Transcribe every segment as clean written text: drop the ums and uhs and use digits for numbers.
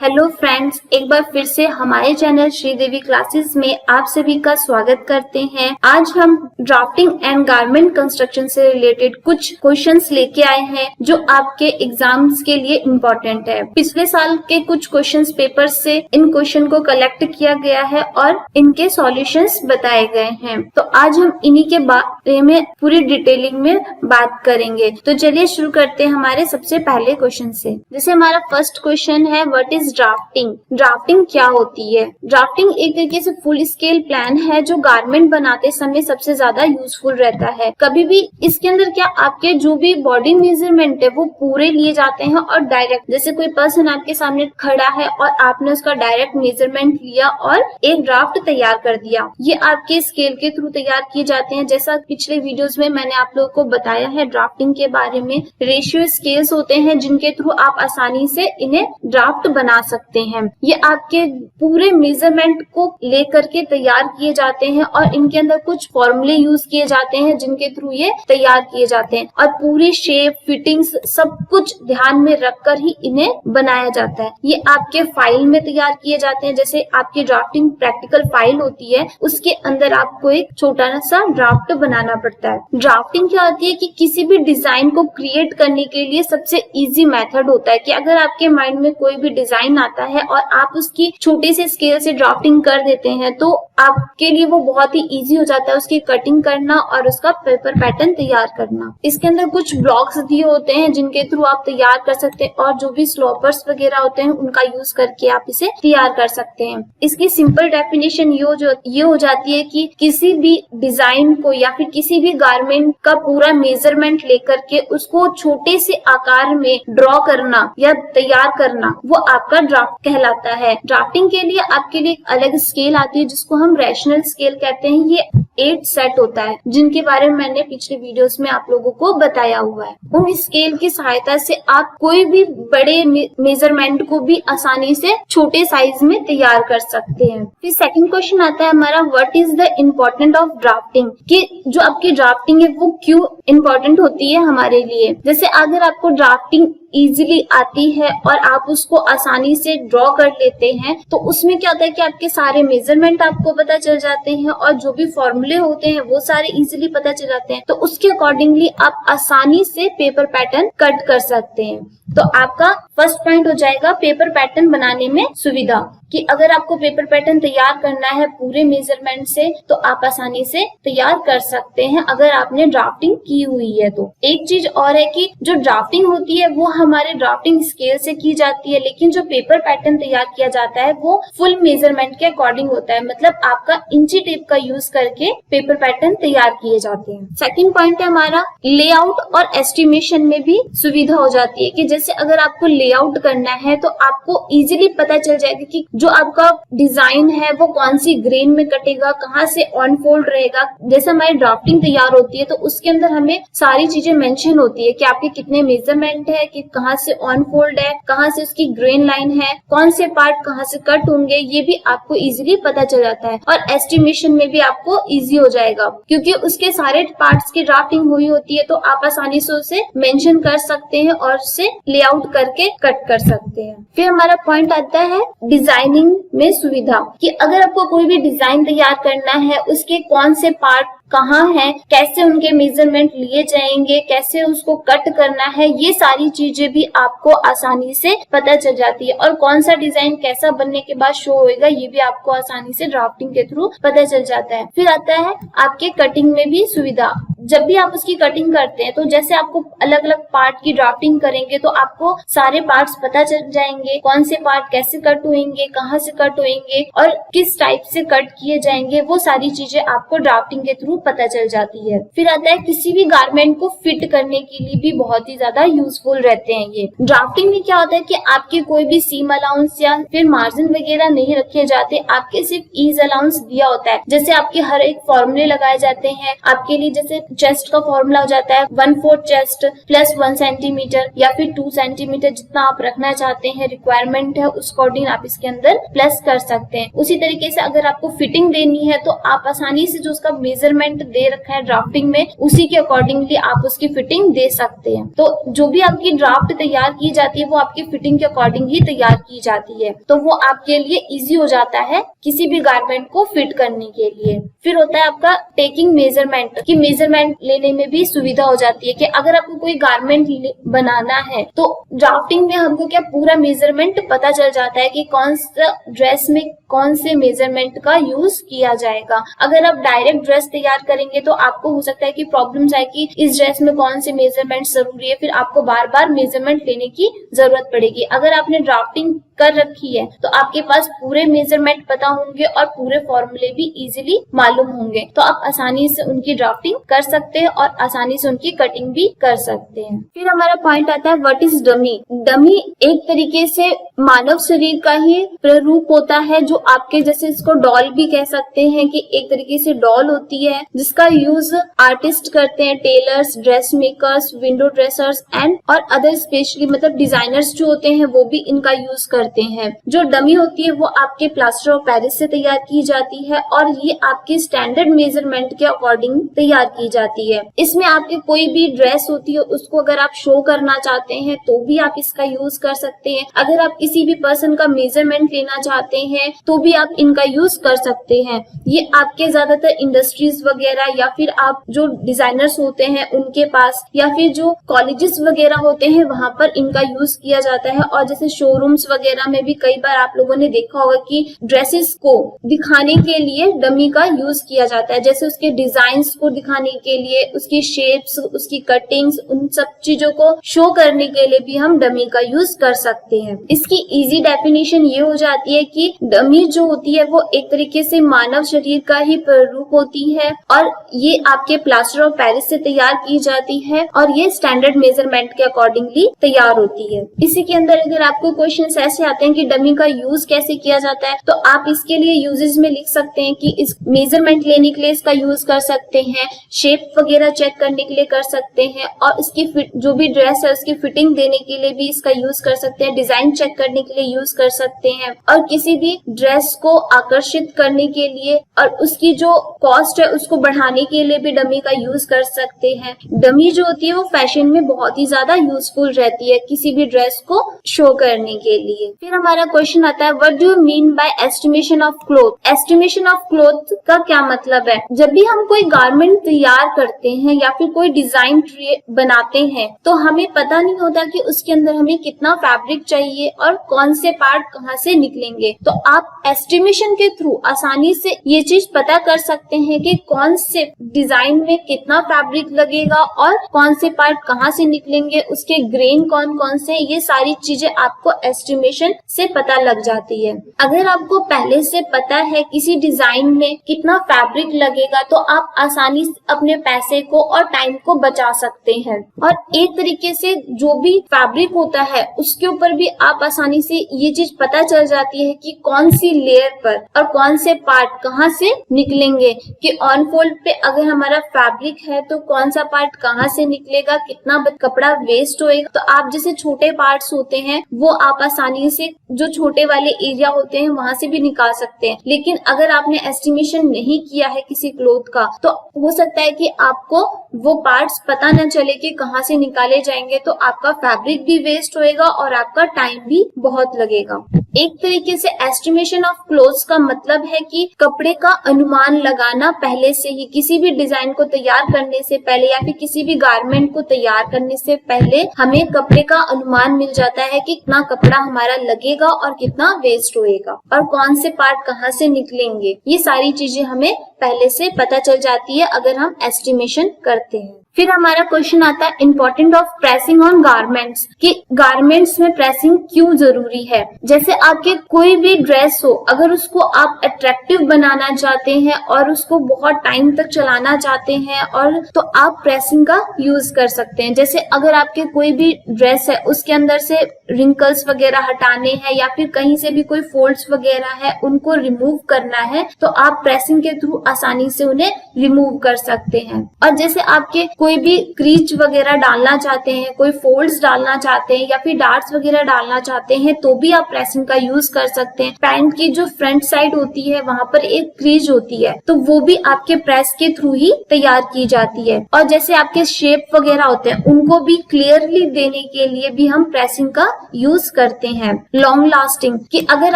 Hello friends, एक बार फिर से हमारे चैनल श्रीदेवी क्लासेस में आप सभी का स्वागत करते हैं। आज हम ड्राफ्टिंग एंड गारमेंट कंस्ट्रक्शन से रिलेटेड कुछ क्वेश्चंस लेके आए हैं जो आपके एग्जाम्स के लिए इम्पोर्टेंट है। पिछले साल के कुछ क्वेश्चंस पेपर से इन क्वेश्चन को कलेक्ट किया गया है और इनके सॉल्यूशंस बताए गए हैं। तो आज हम इन्हीं के बारे में पूरी डिटेलिंग में बात करेंगे। तो चलिए शुरू करते हैं हमारे सबसे पहले क्वेश्चन से। जैसे हमारा फर्स्ट क्वेश्चन है, व्हाट इज ड्राफ्टिंग? ड्राफ्टिंग क्या होती है? ड्राफ्टिंग एक तरीके से फुल स्केल प्लान है जो गारमेंट बनाते समय सबसे ज्यादा यूजफुल रहता है। कभी भी इसके अंदर क्या आपके जो भी बॉडी मेजरमेंट है वो पूरे लिए जाते हैं और डायरेक्ट, जैसे कोई पर्सन आपके सामने खड़ा है और आपने उसका डायरेक्ट मेजरमेंट लिया और एक ड्राफ्ट तैयार कर दिया। ये आपके स्केल के थ्रू तैयार किए जाते हैं। जैसा पिछले वीडियोस में मैंने आप लोगों को बताया है ड्राफ्टिंग के बारे में, रेशियो स्केल्स होते हैं जिनके थ्रू आप आसानी से इन्हें ड्राफ्ट बना सकते हैं। ये आपके पूरे मेजरमेंट को लेकर के तैयार किए जाते हैं और इनके अंदर कुछ फॉर्मूले यूज किए जाते हैं जिनके थ्रू ये तैयार किए जाते हैं और पूरी शेप, फिटिंग्स सब कुछ ध्यान में रखकर ही इन्हें बनाया जाता है। ये आपके फाइल में तैयार किए जाते हैं। जैसे आपकी ड्राफ्टिंग प्रैक्टिकल फाइल होती है, उसके अंदर आपको एक छोटा सा ड्राफ्ट बनाना पड़ता है। ड्राफ्टिंग क्या होती है कि किसी भी डिजाइन को क्रिएट करने के लिए सबसे इजी मेथड होता है कि अगर आपके माइंड में कोई भी डिजाइन आता है और आप उसकी छोटे से स्केल से ड्राफ्टिंग कर देते हैं तो आपके लिए वो बहुत ही इजी हो जाता है उसकी कटिंग करना और उसका पेपर पैटर्न तैयार करना। इसके अंदर कुछ ब्लॉक्स दिए होते हैं जिनके थ्रू आप तैयार कर सकते हैं और जो भी स्लॉपर्स वगैरह होते हैं उनका यूज करके आप इसे तैयार कर सकते हैं। इसकी सिंपल डेफिनेशन ये हो जाती है कि किसी भी डिजाइन को या फिर किसी भी गारमेंट का पूरा मेजरमेंट लेकर के उसको छोटे से आकार में ड्रॉ करना या तैयार करना, वो आपका ड्राफ्ट कहलाता है। ड्राफ्टिंग के लिए आपके लिए अलग स्केल आती है जिसको हम रैशनल स्केल कहते हैं। ये 8 सेट होता है जिनके बारे में मैंने पिछले वीडियोस में आप लोगों को बताया हुआ है। उन स्केल की सहायता से आप कोई भी बड़े मेजरमेंट को भी आसानी से छोटे साइज में तैयार कर सकते हैं। फिर सेकंड क्वेश्चन आता है हमारा, what is the important of drafting? कि जो आपकी ड्राफ्टिंग है वो क्यों इम्पोर्टेंट होती है हमारे लिए। जैसे अगर आपको ड्राफ्टिंग इजीली आती है और आप उसको आसानी से ड्रॉ कर लेते हैं तो उसमें क्या होता है कि आपके सारे मेजरमेंट आपको पता चल जाते हैं और जो भी फॉर्मूले होते हैं वो सारे इजीली पता चल जाते हैं। तो उसके अकॉर्डिंगली आप आसानी से पेपर पैटर्न कट कर सकते हैं। तो आपका फर्स्ट पॉइंट हो जाएगा पेपर पैटर्न बनाने में सुविधा, कि अगर आपको पेपर पैटर्न तैयार करना है पूरे मेजरमेंट से तो आप आसानी से तैयार कर सकते हैं अगर आपने ड्राफ्टिंग की हुई है तो। एक चीज और है कि जो ड्राफ्टिंग होती है वो हमारे ड्राफ्टिंग स्केल से की जाती है, लेकिन जो पेपर पैटर्न तैयार किया जाता है वो फुल मेजरमेंट के अकॉर्डिंग होता है। मतलब आपका इंची टेप का यूज करके पेपर पैटर्न तैयार किए जाते हैं। सेकंड पॉइंट है हमारा, लेआउट और एस्टिमेशन में भी सुविधा हो जाती है कि जैसे अगर आपको लेआउट करना है तो आपको इजीली पता चल जाएगा कि जो आपका डिजाइन है वो कौन सी ग्रेन में कटेगा, कहाँ से ऑन फोल्ड रहेगा। जैसे हमारी ड्राफ्टिंग तैयार होती है तो उसके अंदर हमें सारी चीजें मेंशन होती है कि आपके कितने मेजरमेंट है, कि कहाँ से ऑन फोल्ड है, कहाँ से उसकी ग्रेन लाइन है, कौन से पार्ट कहाँ से कट होंगे, ये भी आपको इजीली पता चल जाता है। और एस्टिमेशन में भी आपको इजी हो जाएगा क्योंकि उसके सारे पार्ट्स की ड्राफ्टिंग हुई होती है तो आप आसानी से उसे मेंशन कर सकते हैं और उसे लेआउट करके कट कर सकते हैं। फिर हमारा पॉइंट आता है डिजाइनिंग में सुविधा, कि अगर आपको कोई भी डिजाइन तैयार करना है उसके कौन से पार्ट कहाँ है, कैसे उनके मेजरमेंट लिए जाएंगे, कैसे उसको कट करना है, ये सारी चीजें भी आपको आसानी से पता चल जाती है। और कौन सा डिजाइन कैसा बनने के बाद शो होएगा ये भी आपको आसानी से ड्राफ्टिंग के थ्रू पता चल जाता है। फिर आता है आपके कटिंग में भी सुविधा। जब भी आप उसकी कटिंग करते हैं तो जैसे आपको अलग अलग पार्ट की ड्राफ्टिंग करेंगे तो आपको सारे पार्ट्स पता चल जाएंगे, कौन से पार्ट कैसे कट होंगे, कहाँ से कट होंगे और किस टाइप से कट किए जाएंगे, वो सारी चीजें आपको ड्राफ्टिंग के थ्रू पता चल जाती है। फिर आता है किसी भी गारमेंट को फिट करने के लिए भी बहुत ही ज्यादा यूजफुल रहते हैं ये। ड्राफ्टिंग में क्या होता है कि आपके कोई भी सीम अलाउंस या फिर मार्जिन वगैरह नहीं रखे जाते, आपके सिर्फ ईज अलाउंस दिया होता है। जैसे आपके हर एक फॉर्मूले लगाए जाते हैं आपके लिए, जैसे चेस्ट का फॉर्मूला हो जाता है 1/4 चेस्ट प्लस 1 सेंटीमीटर या फिर 2 सेंटीमीटर, जितना आप रखना चाहते हैं रिक्वायरमेंट है उस अकॉर्डिंग आप इसके अंदर प्लस कर सकते हैं। उसी तरीके से अगर आपको फिटिंग देनी है तो आप आसानी से जो उसका मेजरमेंट मेजरमेंट दे रखा है ड्राफ्टिंग में, उसी के अकॉर्डिंगली आप उसकी फिटिंग दे सकते हैं। तो जो भी आपकी ड्राफ्ट तैयार की जाती है वो आपकी फिटिंग के अकॉर्डिंग ही तैयार की जाती है, तो वो आपके लिए इजी हो जाता है किसी भी गारमेंट को फिट करने के लिए। फिर होता है आपका टेकिंग मेजरमेंट, कि मेजरमेंट लेने में भी सुविधा हो जाती है कि अगर आपको कोई गारमेंट बनाना है तो ड्राफ्टिंग में हमको क्या पूरा मेजरमेंट पता चल जाता है कि कौन सा ड्रेस में कौन से मेजरमेंट का यूज किया जाएगा। अगर आप डायरेक्ट ड्रेस तैयार करेंगे तो आपको हो सकता है कि प्रॉब्लम्स आए कि इस ड्रेस में कौन से मेजरमेंट जरूरी है, फिर आपको बार बार मेजरमेंट लेने की जरूरत पड़ेगी। अगर आपने ड्राफ्टिंग कर रखी है तो आपके पास पूरे मेजरमेंट पता होंगे और पूरे फॉर्मूले भी इजीली मालूम होंगे, तो आप आसानी से उनकी ड्राफ्टिंग कर सकते हैं और आसानी से उनकी कटिंग भी कर सकते हैं। फिर हमारा पॉइंट आता है व्हाट इज डमी। डमी एक तरीके से मानव शरीर का ही प्ररूप होता है, जो आपके जैसे इसको डॉल भी कह सकते हैं कि एक तरीके से डॉल होती है जिसका यूज आर्टिस्ट करते हैं, tailors, dress makers, window dressers and और अदर स्पेशली मतलब डिजाइनर्स जो होते हैं वो भी इनका यूज करते हैं। जो डमी होती है वो आपके प्लास्टर ऑफ पेरिस से तैयार की जाती है और ये आपके स्टैंडर्ड मेजरमेंट के अकॉर्डिंग तैयार की जाती है। इसमें आपके कोई भी ड्रेस होती है उसको अगर आप शो करना चाहते हैं तो भी आप इसका यूज कर सकते हैं। अगर आप किसी भी पर्सन का मेजरमेंट लेना चाहते हैं तो भी आप इनका यूज कर सकते हैं। ये आपके ज्यादातर इंडस्ट्रीज वगैरह या फिर आप जो डिजाइनर्स होते हैं उनके पास या फिर जो कॉलेजेस वगैरह होते हैं वहां पर इनका यूज किया जाता है। और जैसे शोरूम्स वगैरह में भी कई बार आप लोगों ने देखा होगा कि ड्रेसेस को दिखाने के लिए डमी का यूज किया जाता है, जैसे उसके डिजाइन्स को दिखाने के लिए, उसकी शेप्स, उसकी कटिंग्स, उन सब चीजों को शो करने के लिए भी हम डमी का यूज कर सकते हैं। इसकी इजी डेफिनेशन ये हो जाती है कि डमी जो होती है वो एक तरीके से मानव शरीर का ही प्ररूप होती है और ये आपके प्लास्टर ऑफ पेरिस से तैयार की जाती है और ये स्टैंडर्ड मेजरमेंट के अकॉर्डिंगली तैयार होती है। इसी के अंदर अगर आपको क्वेश्चंस ऐसे आते हैं कि डमी का यूज कैसे किया जाता है तो आप इसके लिए यूजेस में लिख सकते हैं कि इस मेजरमेंट लेने के लिए इसका यूज कर सकते हैं, शेप वगैरह चेक करने के लिए कर सकते हैं और इसकी फिट जो भी ड्रेस है उसकी फिटिंग देने के लिए भी इसका यूज कर सकते हैं, डिजाइन चेक करने के लिए यूज कर सकते हैं और किसी भी ड्रेस को आकर्षित करने के लिए और उसकी जो कॉस्ट है उसको बढ़ाने के लिए भी डमी का यूज कर सकते हैं। डमी जो होती है वो फैशन में बहुत ही ज्यादा यूजफुल रहती है किसी भी ड्रेस को शो करने के लिए। फिर हमारा क्वेश्चन आता है what do you mean by estimation of cloth. Estimation of cloth का क्या मतलब है? जब भी हम कोई गारमेंट तैयार करते हैं या फिर कोई डिजाइन बनाते हैं तो हमें पता नहीं होता कि उसके अंदर हमें कितना फैब्रिक चाहिए और कौन से पार्ट कहाँ से निकलेंगे। तो आप एस्टिमेशन के थ्रू आसानी से ये चीज पता कर सकते हैं कि कौन से डिजाइन में कितना फैब्रिक लगेगा और कौन से पार्ट कहाँ से निकलेंगे, उसके ग्रेन कौन कौन से, ये सारी चीजें आपको एस्टिमेशन से पता लग जाती है। अगर आपको पहले से पता है किसी डिजाइन में कितना फैब्रिक लगेगा तो आप आसानी से अपने पैसे को और टाइम को बचा सकते हैं और एक तरीके से जो भी फैब्रिक होता है उसके ऊपर भी आप आसानी से ये चीज पता चल जाती है कि कौन सी लेयर पर और कौन से पार्ट कहाँ से निकलेंगे, कि ऑन फोल्ड पे अगर हमारा फैब्रिक है तो कौन सा पार्ट कहाँ से निकलेगा, कितना कपड़ा वेस्ट होएगा। तो आप जैसे छोटे पार्ट्स होते हैं वो आप आसानी से जो छोटे वाले एरिया होते हैं वहां से भी निकाल सकते हैं, लेकिन अगर आपने एस्टिमेशन नहीं किया है किसी क्लॉथ का तो हो सकता है कि आपको वो पार्ट्स पता न चले कि कहाँ से निकाले जाएंगे, तो आपका फैब्रिक भी वेस्ट होएगा और आपका टाइम भी बहुत लगेगा। एक तरीके से एस्टिमेशन ऑफ क्लोथ्स का मतलब है कि कपड़े का अनुमान लगाना पहले से ही, किसी भी डिजाइन को तैयार करने से पहले या फिर किसी भी गारमेंट को तैयार करने से पहले हमें कपड़े का अनुमान मिल जाता है कि कितना कपड़ा हमारा लगेगा और कितना वेस्ट होएगा और कौन से पार्ट कहाँ से निकलेंगे। ये सारी चीजें हमें पहले से पता चल जाती है अगर हम एस्टिमेशन करते हैं। फिर हमारा क्वेश्चन आता है important of pressing on garments, कि गारमेंट्स में प्रेसिंग क्यों जरूरी है। जैसे आपके कोई भी ड्रेस हो, अगर उसको आप अट्रैक्टिव बनाना चाहते हैं और उसको बहुत टाइम तक चलाना चाहते हैं और तो आप प्रेसिंग का यूज कर सकते हैं। जैसे अगर आपके कोई भी ड्रेस है उसके अंदर से रिंकल्स वगैरह हटाने हैं या फिर कहीं से भी कोई फोल्ड्स वगैरह है उनको रिमूव करना है तो आप प्रेसिंग के थ्रू आसानी से उन्हें रिमूव कर सकते हैं। और जैसे आपके कोई भी क्रीच वगैरह डालना चाहते हैं, कोई फोल्ड्स डालना चाहते हैं या फिर डार्ट्स वगैरह डालना चाहते हैं तो भी आप प्रेसिंग का यूज कर सकते हैं। पैंट की जो फ्रंट साइड होती है वहां पर एक क्रीज होती है, तो वो भी आपके प्रेस के थ्रू ही तैयार की जाती है। और जैसे आपके शेप वगैरह होते हैं उनको भी क्लियरली देने के लिए भी हम प्रेसिंग का यूज करते हैं। लॉन्ग लास्टिंग, कि अगर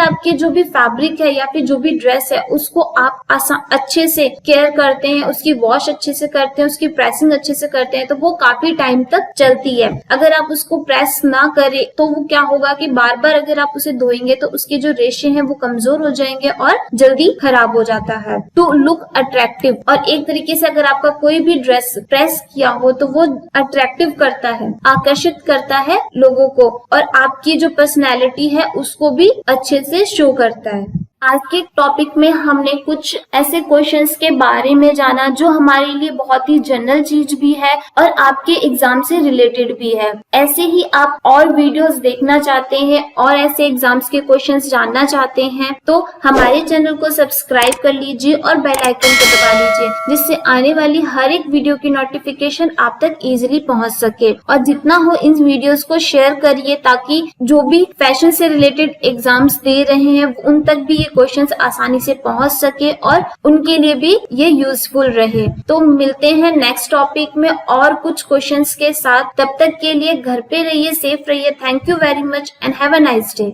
आपके जो भी फैब्रिक है या फिर जो भी ड्रेस है उसको आप अच्छे से केयर करते हैं, उसकी वॉश अच्छे से करते हैं, उसकी प्रेसिंग अच्छे से करते हैं, तो वो काफी टाइम तक चलती है। अगर आप उसको प्रेस ना करें तो वो क्या होगा कि बार बार अगर आप उसे धोएंगे तो उसके जो रेशे हैं वो कमजोर हो जाएंगे और जल्दी खराब हो जाता है। टू लुक अट्रैक्टिव, और एक तरीके से अगर आपका कोई भी ड्रेस प्रेस किया हो तो वो अट्रैक्टिव करता है, आकर्षित करता है लोगों को, और आपकी जो पर्सनैलिटी है उसको भी अच्छे से शो करता है। आज के टॉपिक में हमने कुछ ऐसे क्वेश्चंस के बारे में जाना जो हमारे लिए बहुत ही जनरल चीज भी है और आपके एग्जाम से रिलेटेड भी है। ऐसे ही आप और वीडियोस देखना चाहते हैं और ऐसे एग्जाम्स के क्वेश्चंस जानना चाहते हैं तो हमारे चैनल को सब्सक्राइब कर लीजिए और बेल आइकन को दबा लीजिए, जिससे आने वाली हर एक वीडियो की नोटिफिकेशन आप तक इजीली पहुंच सके। और जितना हो इन वीडियोस को शेयर करिए ताकि जो भी फैशन से रिलेटेड एग्जाम्स दे रहे हैं उन तक भी ये क्वेश्चंस आसानी से पहुंच सके और उनके लिए भी ये यूजफुल रहे। तो मिलते हैं नेक्स्ट टॉपिक में और कुछ क्वेश्चंस के साथ। तब तक के लिए घर पे रहिए, सेफ रहिए। Thank you very much and have a nice day.